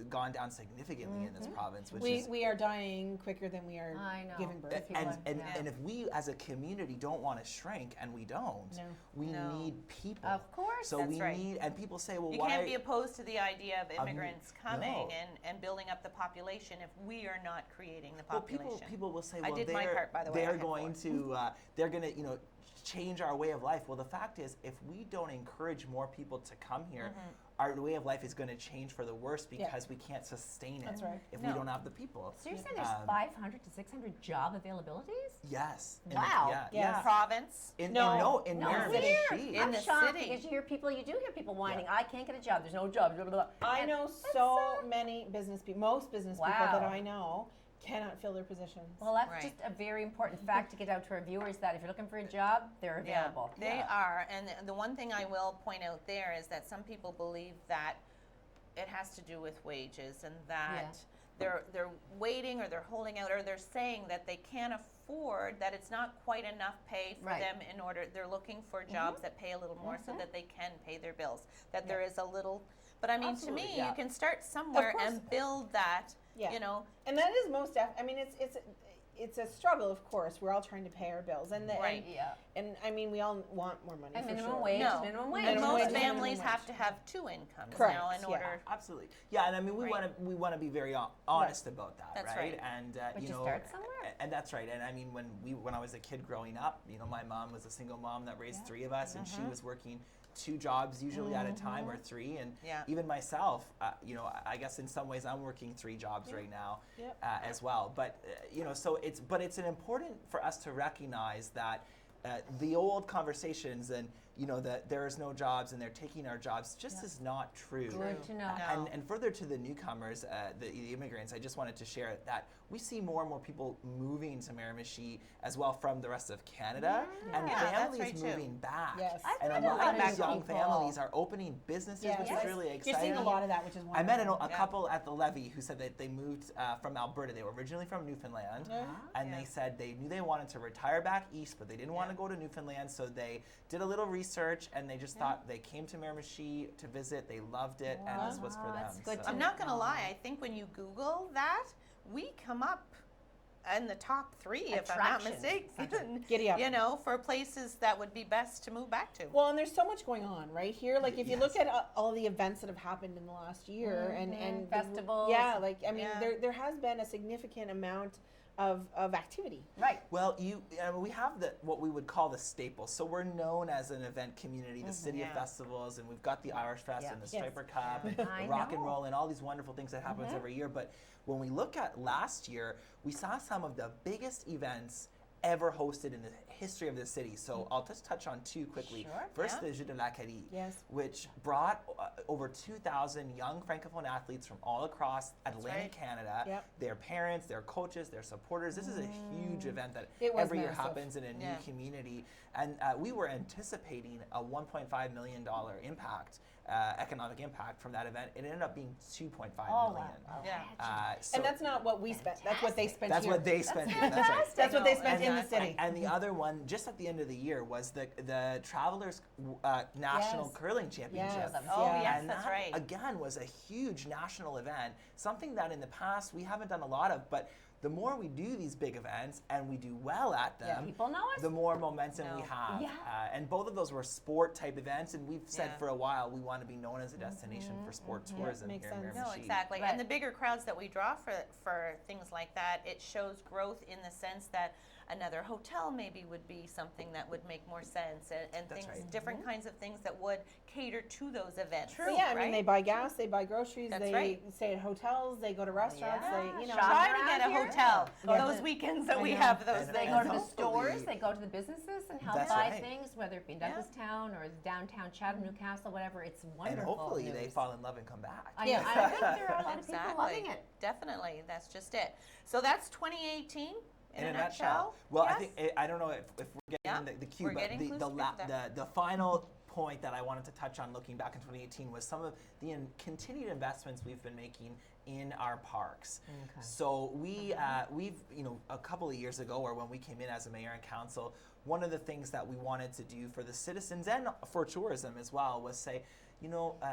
gone down significantly in this province, which is We are dying quicker than we are I know. giving birth. and if we as a community don't want to shrink, and we don't, No. we No. need people. Of course. So That's we right. need, and people say, well, You why? can't be opposed to the idea of immigrants coming no. and building up the population if we are not creating the Well, population. people will say, I well, did my part, by the way, I they're had going to, they're going to, change our way of life. Well, the fact is, if we don't encourage more people to come here, our way of life is going to change for the worse because we can't sustain it That's right. if No. we don't have the people. So you're saying there's 500 to 600 job availabilities? Yes. Wow. Yes. Yeah. Province. In No. Miramichi. In I'm the shocked city. because you do hear people whining, I can't get a job, there's no job, blah, blah, blah. I And know that's, so many business people, most business people Wow. that I know cannot fill their positions. Well, that's Right. just a very important fact to get out to our viewers, that if you're looking for a job, they're available. They are. And the one thing I will point out there is that some people believe that it has to do with wages, and that they're waiting, or they're holding out, or they're saying that they can't afford, that it's not quite enough pay for Right. them in order, they're looking for jobs that pay a little more so that they can pay their bills, that there is a little, but I mean, Absolutely, to me, yeah. you can start somewhere course. and build that, Yeah. and And that is most I mean, it's a struggle, of course. We're all trying to pay our bills, and Right. and I mean, we all want more money. And for minimum sure. wage No. is minimum wage. And Minimum most wage is minimum families wage. have to have two incomes Correct, now in yeah. order. Absolutely. Yeah, and I mean, we Right. want to be very honest about that, That's right? right. And But you you know, start somewhere. and that's right. And I mean, when I was a kid growing up, my mom was a single mom that raised three of us, and she was working 2 jobs usually at a time, or 3, and Yeah. even myself, I guess in some ways I'm working 3 jobs right now Yep. as well. But so it's an important for us to recognize that the old conversations and that there is no jobs and they're taking our jobs just is not true. Good to know. No. And further to the newcomers, the immigrants, I just wanted to share that we see more and more people moving to Miramichi as well from the rest of Canada, and Yeah, that's families right, too. moving back. Yes. I've And a met lot a lot of of these young people. families are opening businesses, Yes. which Yes. is really You're exciting. seeing a lot of that, which is wonderful. I met a Yeah. couple at the levee who said that they moved from Alberta. They were originally from Newfoundland, and Yeah. they said they knew they wanted to retire back east, but they didn't want to Yeah. go to Newfoundland, so they did a little research and they just thought they came to Miramichi to visit. They loved it, and this was for Wow, them. that's good so. to I'm not gonna lie. I think when you Google that, we come up in the top 3, if I'm not Attractions. mistaken. Giddy up. For places that would be best to move back to. Well, and there's so much going on right here. Like if you look Yes. at all the events that have happened in the last year, and Festivals. yeah, like I mean, Yeah. there has been a significant amount of activity. Right. Well, we have what we would call the staples. So we're known as an event community, the City of Yeah. Festivals, and we've got the Irish Fest Yeah. and the Yes. Striper Cup and I the Rock and know. Roll and all these wonderful things that happens every year. But when we look at last year, we saw some of the biggest events ever hosted in the history of the city. So I'll just touch on 2 quickly. Sure, First, yeah. the Jeux de la Carie, Yes. which brought over 2,000 young Francophone athletes from all across Atlantic right. Canada, Yep. their parents, their coaches, their supporters. This is a huge event that It was every year massive. happens in a new Yeah. community. And we were anticipating a $1.5 million impact, economic impact from that event. It ended up being $2.5 Oh, million. wow. Yeah. So And that's not what we spent. That's what they spent that's here. what they spent here. That's right. That's what they No, spent in the exactly. city. And the other one, just at the end of the year, was the Travelers National Yes. Curling Championship. Yes. Oh, Yeah. yes, And that's that, right. again, was a huge national event, something that in the past we haven't done a lot of, but the more we do these big events and we do well at them, People know us. the more momentum we No. have. Yeah. And both of those were sport type events, and we've said Yeah. for a while we want to be known as a destination for sport tourism makes here in sense. No, Miramichi. exactly. Right. And the bigger crowds that we draw for things like that, it shows growth in the sense that another hotel maybe would be something that would make more sense, and That's things, right. different kinds of things that would cater to those events. But yeah, I mean, right? they buy gas, they buy groceries, That's they right. stay at hotels, they go to restaurants, Yeah, they, you know. shop Try to get a around here? hotel Yeah. those weekends that I we know. have those And They things. go to the hopefully- stores, they go to the businesses and help That's buy right. things, whether it be in Douglastown or downtown Chatham, Newcastle, whatever. It's And wonderful. hopefully they news. fall in love and come back. I Yes. know. I think there are a lot of people loving it. Definitely, that's just it. So that's 2018 in a nutshell. nutshell. Well, Yes? I think I don't know if we're Yeah, getting the cue, we're but getting close to that. the final point that I wanted to touch on looking back in 2018 was some of the continued investments we've been making in our parks. Okay. So we've a couple of years ago, or when we came in as a mayor and council, one of the things that we wanted to do for the citizens and for tourism as well was say,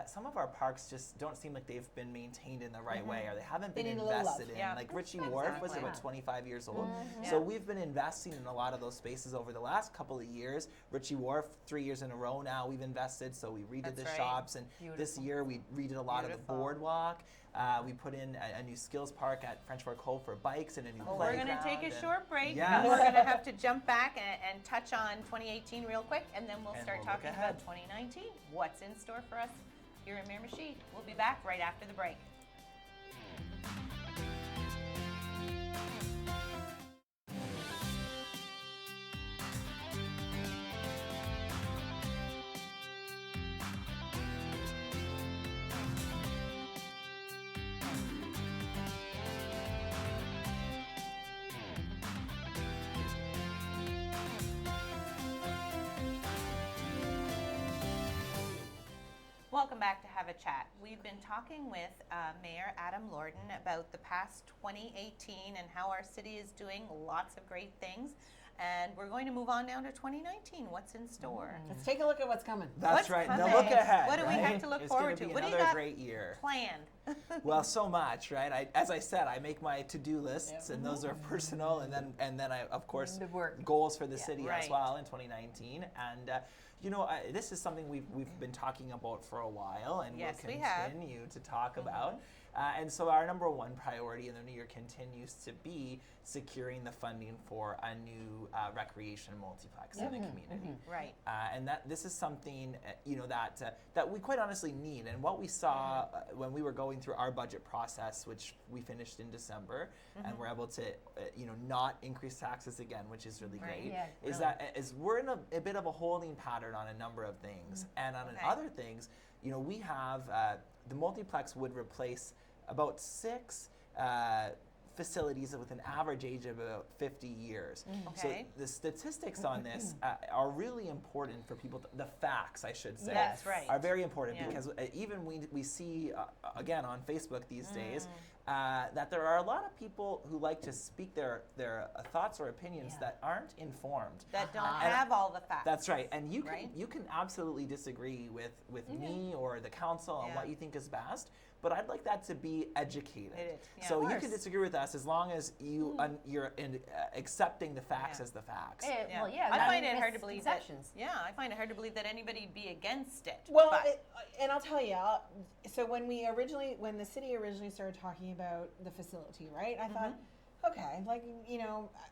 some of our parks just don't seem like they've been maintained in the right way, or they haven't They been need a little love. invested in. Yeah. Like Ritchie Wharf was Exactly. about 25 years old. Yeah. So we've been investing in a lot of those spaces over the last couple of years. Ritchie Wharf, 3 years in a row now we've invested. So we redid That's the right. shops, and this Beautiful. year we redid a lot of Beautiful. the boardwalk. We put in a new skills park at French Fork Cove for bikes and a new Well, we're playground. going to take a and- short break. Yes. And we're going to have to jump back and touch on 2018 real quick, and then we'll And start we'll look talking ahead. about 2019. What's in store for us here in Miramichi? We'll be back right after the break. Welcome back to Have a Chat. We've been talking with Mayor Adam Lordon about the past 2018 and how our city is doing lots of great things. And we're going to move on now to 2019. What's in store? Let's take a look at what's coming. That's What's right. Now coming? look ahead. What do we right? have to look It's forward gonna to? be What do you another got great year. Planned. Well, so much, right? As I said, I make my to-do lists, and those are personal, and then I, of course, The work. goals for the city Right. as well in 2019. And this is something we've been talking about for a while, and Yes, we we'll have. continue to talk about. And so our number one priority in the new year continues to be securing the funding for a new recreation multiplex in the community. Right. And that this is something that we quite honestly need. And what we saw when we were going through our budget process, which we finished in December, and we're able to not increase taxes again, which is really Right. great. Yeah, is really. that we're in a bit of a holding pattern on a number of things, and on Okay. other things, we have the multiplex would replace about 6 facilities with an average age of about 50 years. Okay. So the statistics on this are really important for people. The facts, I should say, That's right. are very important Yeah. because even we see again on Facebook these days Mm. that there are a lot of people who like to speak their thoughts or opinions Yeah. that aren't informed. That don't And have all the facts. That's right, and you can Right? you can absolutely disagree with me or the council on Yeah. what you think is best, but I'd like that to be educated. It is, yeah. So Of you course. can disagree with us as long as you're accepting the facts Yeah. as the facts. Well, yeah. I that find it hard to believe that. misconceptions. Yeah, I find it hard to believe that anybody'd be against it. Well, but, and I'll tell you, so when the city originally started talking about the facility, right? I thought, okay,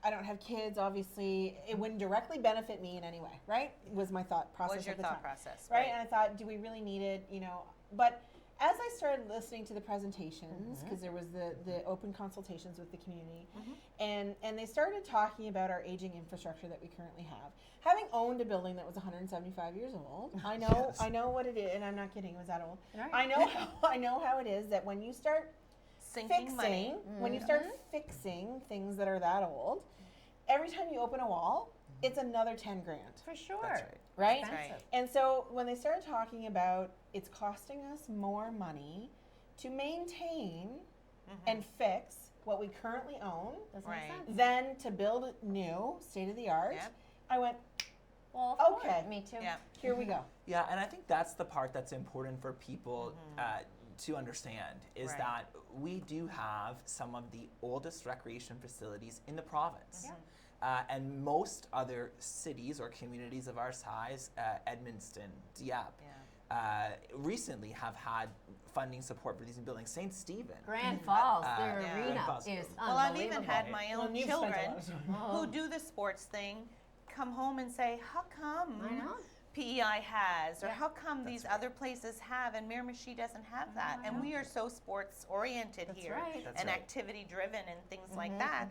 I don't have kids, obviously, it wouldn't directly benefit me in any way, right? Was my thought process. what's your at the thought time. process? Right? And I thought, do we really need it? But as I started listening to the presentations, because there was the open consultations with the community, and they started talking about our aging infrastructure that we currently have. Having owned a building that was 175 years old, I know Yes. I know what it is, and I'm not kidding, it was that old. Right. I know how it is that when you start Sinking money. when you start fixing things that are that old, every time you open a wall, it's another 10 grand. For sure. That's right. Right? That's right. Expensive. And so when they started talking about it's costing us more money to maintain and fix what we currently own Doesn't Right. make sense. than to build new, state of the art, Yep. I went, Well, of Okay. course. Me too. Yeah. here we go. Yeah, and I think that's the part that's important for people to understand is Right. that we do have some of the oldest recreation facilities in the province. And most other cities or communities of our size, Edmundston, Dieppe, recently have had funding support for these new buildings. St. Stephen. Grand Falls, their yeah. arena Grand Falls. is Well, I've unbelievable. even had my own you've spent a children lot of time. who do the sports thing come home and say, how come I know. PEI has, or Yeah. how come these other places have, and Miramichi doesn't have that? And we are so sports oriented That's here right. That's and right. activity driven and things like that.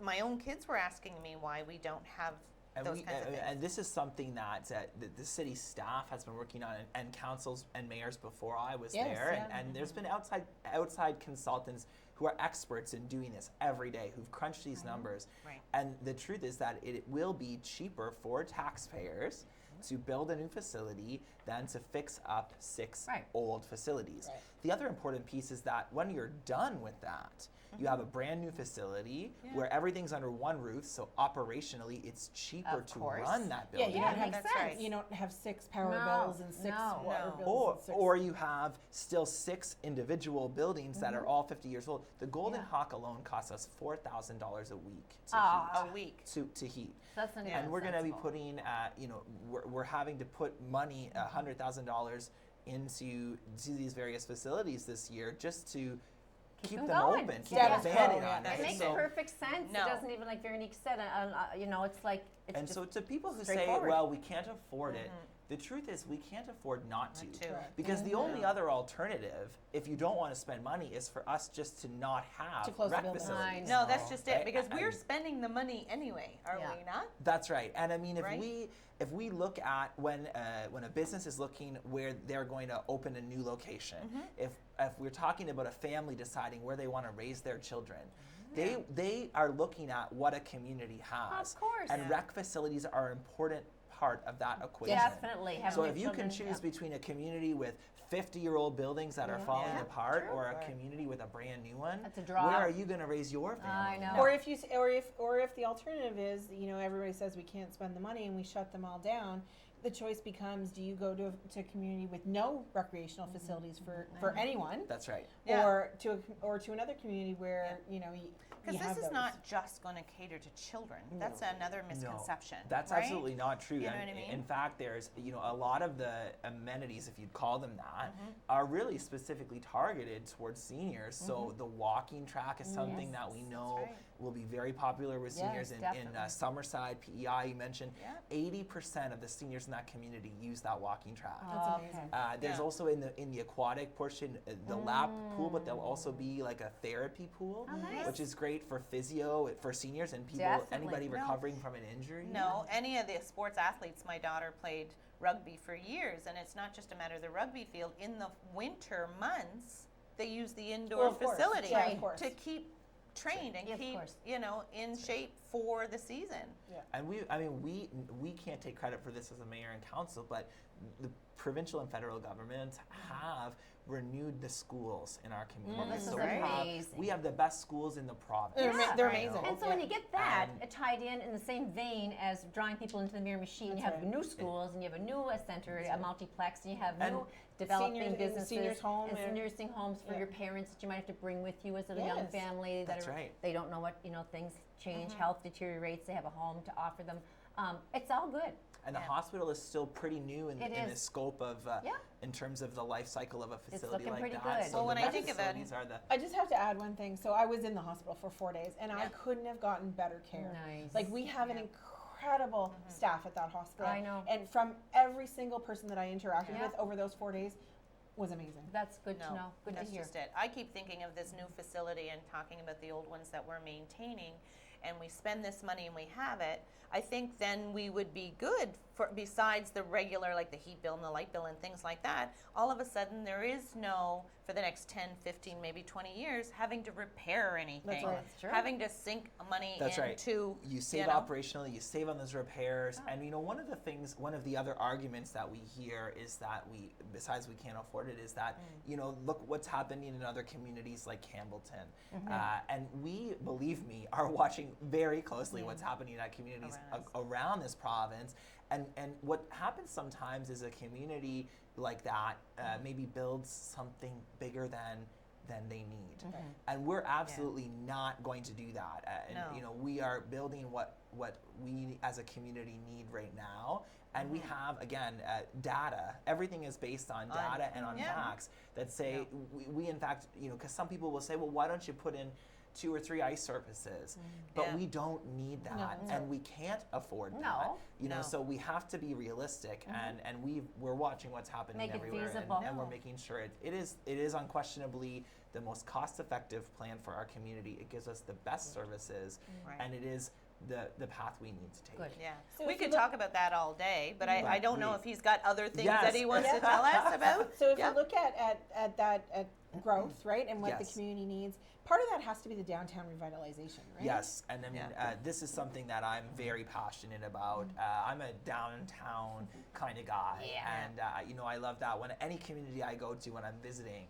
My own kids were asking me why we don't have those kinds of things. And this is something that the city staff has been working on, and councils and mayors before I was Yes, there, yeah. and there's been outside consultants who are experts in doing this every day, who've crunched these numbers. Right. And the truth is that it will be cheaper for taxpayers to build a new facility than to fix up 6 Right. old facilities. Right. The other important piece is that when you're done with that, you have a brand new facility where everything's under one roof, so operationally it's cheaper Of to course. run that Yeah, building. you Yeah, don't it have makes That's sense. right. You don't have 6 power No, bills and 6 no. water No. bills. and 6 Or you have still 6 individual buildings that are all 50 years old. The Golden Yeah. Hawk alone costs us $4,000 a week to Ah. A week. heat. To heat. That's not even And we're going to be sensible. putting, we're having to put money, $100,000 into these various facilities this year just to keep them them going. open, keep Status the quo, band-aid yeah. on It It it. makes So- perfect sense. No. It doesn't even, like Veronique said, it's like, it's And just so to people who say, straightforward. well, we can't afford it, the truth is we can't afford not to. Correct. Because the only other alternative, if you don't want to spend money, is for us just to not have To close the rec building. facilities. No, that's just it, Right? because we're And- spending the money anyway, are Yeah. we not? That's right. And I mean, Right? if we look at when a business is looking where they're going to open a new location, if we're talking about a family deciding where they want to raise their children, they are looking at what a community has. Of course. And Yeah. rec facilities are an important part of that equation. Definitely. Having So your if you can children- choose between a community with 50-year-old buildings that are Yeah. falling Yeah. apart, or a Right. community with a brand new one, That's a draw. where are you going to raise your family? I know. Or if if the alternative is, everybody says we can't spend the money and we shut them all down, the choice becomes: do you go to a community with no recreational facilities for anyone, That's right. Yeah. or to another community where you Because have this is those. not just going to cater to children. That's another misconception. No, that's right? absolutely not true. You know And what I mean? In fact, there's a lot of the amenities, if you'd call them that, Mm-hmm. are really specifically targeted towards seniors. So the walking track is something that we know right. will be very popular with Yes, seniors in definitely. Summerside, PEI. You mentioned Yeah. 80% of the seniors in that community use that walking track. That's Okay. amazing. There's Yeah. also in the aquatic portion the lap pool, but there'll also be like a therapy pool, Oh, nice. which is great for physio, for seniors and people, Definitely. anybody No. recovering from an injury. No, any of the sports athletes, my daughter played rugby for years, and it's not just a matter of the rugby field. In the winter months, they use the indoor Well, of course. facility Yeah, of course. to keep trained and Yeah, of keep, course. in shape for the season. And we can't take credit for this as a mayor and council, but the provincial and federal governments have renewed the schools in our community. this is we great. amazing. we have the best schools in the province. They're Right. amazing. And so when you get that And- tied in the same vein as drawing people into the Miramichi, and you have That's right. new schools, and you have a new center, a multiplex, and you have And new developing seniors- businesses, seniors home and and- nursing homes for Yeah. your parents that you might have to bring with you as a young Yes. family. That's are, right. They don't know what things change, health deteriorates. They have a home to offer them. It's all good. And the Yeah. hospital is still pretty new in It the is. scope of, Yeah. in terms of the life cycle of a facility looking like pretty that. good. So Well, when the I think of it- facilities are the I just have to add one thing. So I was in the hospital for 4 days, and I Yeah. couldn't have gotten better care. Nice. Like we have an incredible staff at that hospital. I know. And from every single person that I interacted Yeah. with over those 4 days was amazing. That's good to No, know. Good that's to hear. just it. I keep thinking of this new facility and talking about the old ones that we're maintaining, and we spend this money and we have it. I think then we would be good for, besides the regular, like the heat bill and the light bill and things like that. All of a sudden, there is no, for the next 10, 15, maybe 20 years, having to repair anything, right. That's true. having to sink money That's right. into. You save operationally, you save on those repairs, and one of the other arguments that we hear is that besides we can't afford it, is that look what's happening in other communities like Campbellton, and we, believe me, are watching very closely what's happening at communities around this province, and what happens sometimes is a community like that maybe builds something bigger than they need, and we're absolutely not going to do that. And No. we are building what we as a community need right now, And we have, again, data. Everything is based on data and on facts that say, we in fact, because some people will say, well, why don't you put in 2 or 3 ice surfaces? But we don't need that, and we can't afford that. So we have to be realistic, and we're watching what's happening Make it everywhere, feasible. and we're making sure it is unquestionably the most cost-effective plan for our community. It gives us the best services, and it is the path we need to take. Good. Yeah, So we if you could look- talk about that all day, but I Right. don't know if he's got other things Yes. that he wants to tell us about. So if you look at growth, right, and what the Yes. community needs, part of that has to be the downtown revitalization, right? Yes, and I mean, this is something that I'm very passionate about. I'm a downtown kind of guy, and I love that. When any community I go to when I'm visiting,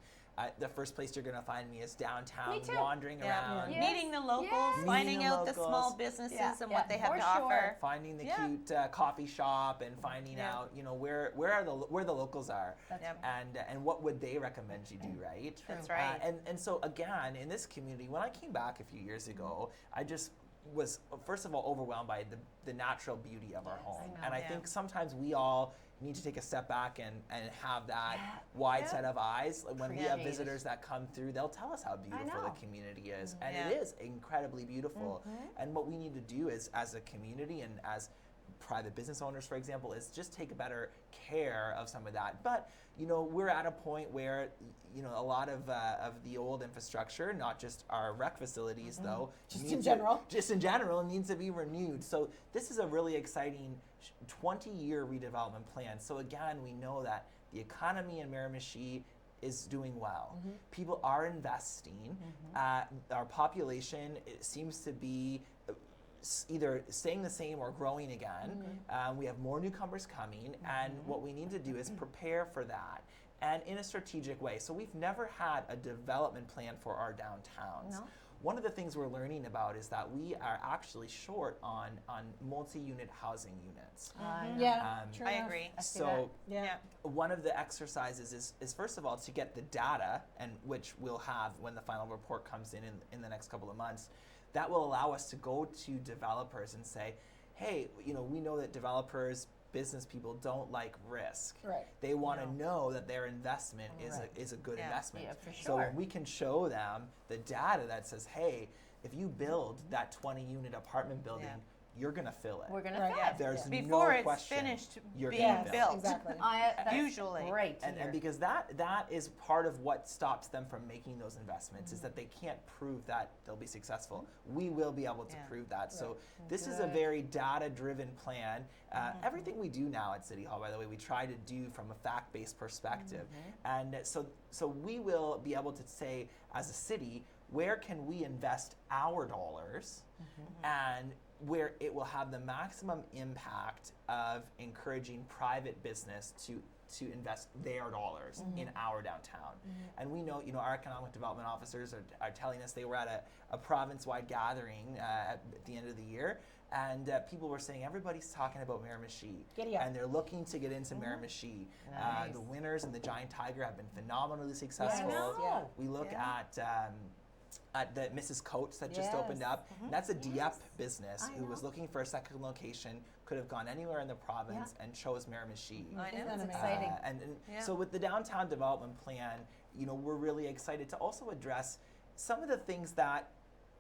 the first place you're going to find me is downtown, Me too. wandering around, Yes. Meeting the locals, Yes. finding Meeting the out the locals. small businesses and Yeah. what they have For to sure. offer. finding the Yeah. cute coffee shop, and finding out, where the locals are, Yep. and what would they recommend you do, right? That's right. And so again, in this community, when I came back a few years ago, I just was first of all overwhelmed by the natural beauty of our home, know. and I Yeah. think sometimes we all need to take a step back and have that wide set of eyes. When we have Appreciate it. visitors that come through, they'll tell us how beautiful the know. community is, and Yeah. it is incredibly beautiful. And what we need to do is, as a community and as private business owners, for example, is just take better care of some of that. But we're at a point where a lot of the old infrastructure, not just our rec facilities, though, Just needs in to- general. just in general, needs to be renewed. So this is a really exciting 20-year redevelopment plan. So again, we know that the economy in Miramichi is doing well. People are investing. Our population, it seems to be either staying the same or growing again. We have more newcomers coming, and what we need to do is prepare for that, and in a strategic way. So we've never had a development plan for our downtowns. No. One of the things we're learning about is that we are actually short on multi-unit housing units. Yeah, Um, true I enough. agree. see So Yeah. one of the exercises is first of all to get the data, and which we'll have when the final report comes in the next couple of months. That will allow us to go to developers and say, hey, we know that developers, business people don't like risk. Right. They want to know that their investment is a good Yeah. investment. Yeah, for So when sure. we can show them the data that says, hey, if you build that 20-unit apartment building, you're going to fill it. We're going to Right. fill Yeah. it. There's Before no it's question finished you're being gonna Yes, built. exactly. That's Usually. great to hear. And because that is part of what stops them from making those investments is that they can't prove that they'll be successful. We will be able to Yeah. prove that. So this is a very data-driven plan. Everything we do now at City Hall, by the way, we try to do from a fact-based perspective. And so we will be able to say, as a city, where can we invest our dollars and where it will have the maximum impact of encouraging private business to invest their dollars in our downtown. And we know, our economic development officers are telling us they were at a province-wide gathering at the end of the year, and people were saying everybody's talking about Miramichi, Giddy up. and they're looking to get into Miramichi. Nice. The winners and the Giant Tiger have been phenomenally successful. Yeah. We look Yeah. at the Mrs. Coates that just opened Yes. up. And that's a Dieppe Yes. business I who was know. looking for a second location, could have gone anywhere in the province and chose Miramichi. I know. Isn't that That's amazing? exciting. And Yeah. so with the downtown development plan, we're really excited to also address some of the things that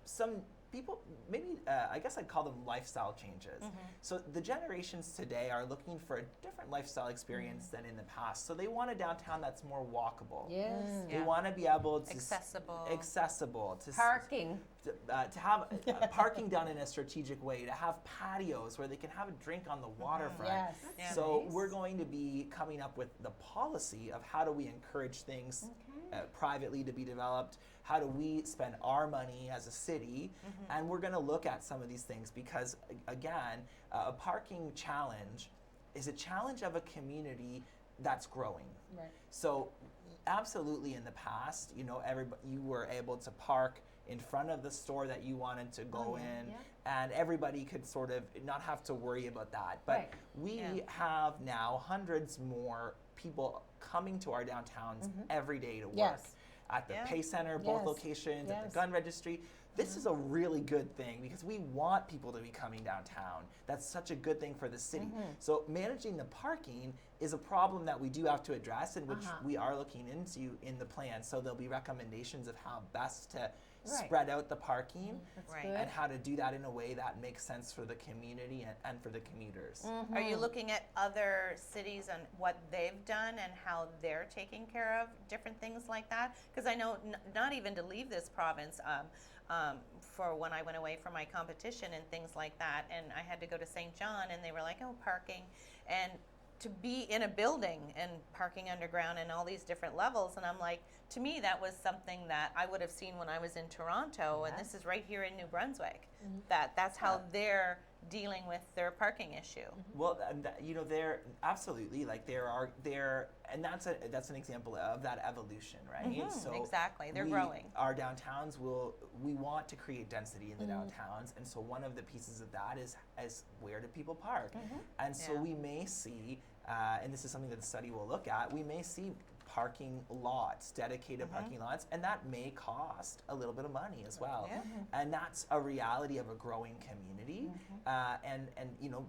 some people, maybe, I guess I'd call them lifestyle changes. So the generations today are looking for a different lifestyle experience than in the past. So they want a downtown that's more walkable. Yes. They Yeah. want to be able to Accessible. to Parking. to have parking done in a strategic way, to have patios where they can have a drink on the waterfront. Yes. Yeah. So Nice. we're going to be coming up with the policy of how do we encourage things privately to be developed, how do we spend our money as a city, and we're going to look at some of these things because, again, a parking challenge is a challenge of a community that's growing. Right. So, absolutely, in the past, you were able to park in front of the store that you wanted to go in, and everybody could sort of not have to worry about that. But Right. we have now hundreds more people coming to our downtowns every day to work. Yes. At the Yeah. Pay Center, both Yes. locations, at Yes. the gun registry. this is a really good thing because we want people to be coming downtown. That's such a good thing for the city. So managing the parking is a problem that we do have to address and which we are looking into in the plan. So there'll be recommendations of how best to spread out the parking Right. and how to do that in a way that makes sense for the community and for the commuters. Are you looking at other cities and what they've done and how they're taking care of different things like that? Because I know not even to leave this province for when I went away for my competition and things like that, and I had to go to St. John, and they were like, oh, parking, and to be in a building and parking underground and all these different levels, and I'm like, to me that was something that I would have seen when I was in Toronto, and this is right here in New Brunswick. That's how they're dealing with their parking issue. Well, you know, they're absolutely like and that's an example of that evolution, right? So Exactly, they're growing. Our downtowns we want to create density in the downtowns, and so one of the pieces of that is where do people park, and so we may see, and this is something that the study will look at, we may see parking lots, dedicated parking lots, and that may cost a little bit of money as well. And that's a reality of a growing community. And you know,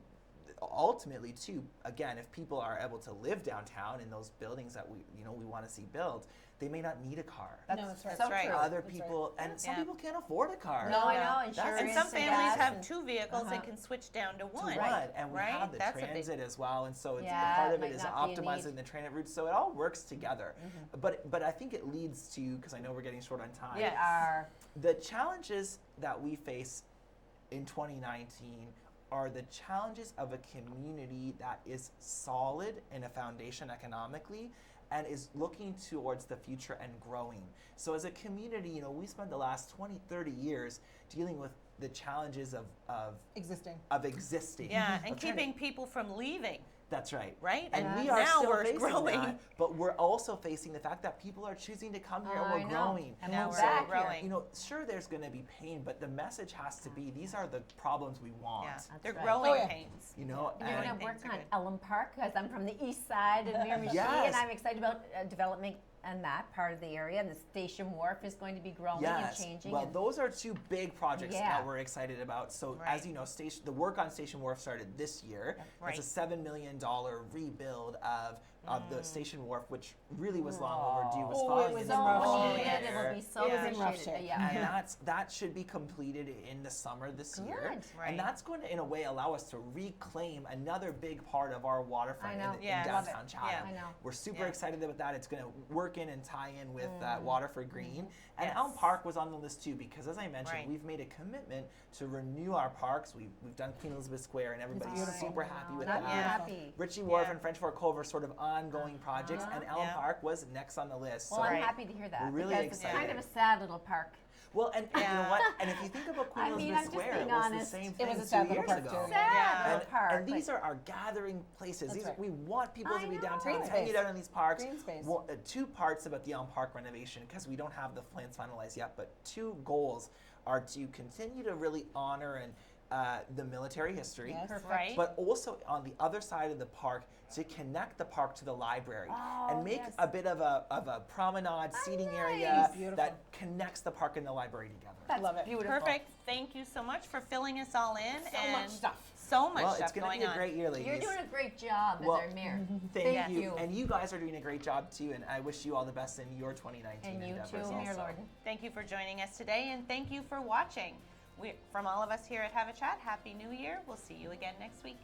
ultimately too, again, if people are able to live downtown in those buildings that we want to see built, they may not need a car. That's right. so right. true. Other people, and some people can't afford a car. No, I know, That's- insurance. And some families gas have and- 2 vehicles and can switch down to one. Right, and we right? have the That's a big- transit as well, and so it's Yeah, part it of it might is not be a optimizing need. the transit routes, so it all works together. But I think it leads to, because I know we're getting short on time, We are. the challenges that we face in 2019 are the challenges of a community that is solid in a foundation economically and is looking towards the future and growing. So as a community, you know, we spent the last 20, 30 years dealing with the challenges of Existing. existing. Yeah, and of trying to- keeping people from leaving, That's right. right? And we now are still we're facing growing. that, but we're also facing the fact that people are choosing to come here and I we're know. growing. And Now move we're back growing. here. You know, sure, there's going to be pain, but the message has to be these are the problems we want. Yeah, That's they're right. growing Oh, yeah. pains. You know, You're And- going to things work are on good. Ellen Park because I'm from the east side of Miramichi, Yes. and I'm excited about development and that part of the area. And the Station Wharf is going to be growing yes. and changing. Well, and those are 2 big projects Yeah. that we're excited about. So, Right. as you know, the work on Station Wharf started this year. Right. It's a $7 million rebuild of the Station Wharf, which really was long overdue. Was Oh, it falling was in in the rough wrong needed. shape. It year. will be so It was in rough appreciated. shape. Yeah. And that should be completed in the summer this year. Good. Right. And that's going to, in a way, allow us to reclaim another big part of our waterfront I know. in Yeah. Love it. downtown Chatham. I know. We're super Yeah. excited about that. It's going to work in and tie in with Water for Green. And Yes. Elm Park was on the list too because, as I mentioned, Right. we've made a commitment to renew our parks. We've done Queen Elizabeth Square, and everybody's beautiful. super happy with I'm that. happy. Ritchie Wharf Yeah. and French Fork Cove are sort of ongoing projects, and Elm Yeah. Park was next on the list. Well, So I'm Right. happy to hear that We're really because it's kind excited. of a sad little park. Well, and you Yeah. know what? And if you think about Queen I mean, Elizabeth I'm just Square, being it was honest. the same It thing was a 2 sad little years park ago. too. Sad Yeah. little park. And these like- are our gathering places. That's These right. we want people I to be know. downtown, Green hanging space. out in these parks. Green space. Well, 2 parts about the Elm Park renovation because we don't have the plans finalized yet. But 2 goals are to continue to really honor and the military history, Yes. Perfect. Right. but also on the other side of the park to connect the park to the library Oh, and make yes. a bit of a promenade seating area nice. Beautiful. that connects the park and the library together. That's Love it. beautiful. Perfect. Thank you so much for filling us all in. So and much stuff. So much Well, stuff it's going to going be a on. great year, ladies. You're doing a great job Well, as our mayor. Thank you. you. And you guys are doing a great job too, and I wish you all the best in your 2019 And you endeavors too, Mayor also. Lordon. Thank you for joining us today, and thank you for watching. From all of us here at Have a Chat, Happy New Year. We'll see you again next week.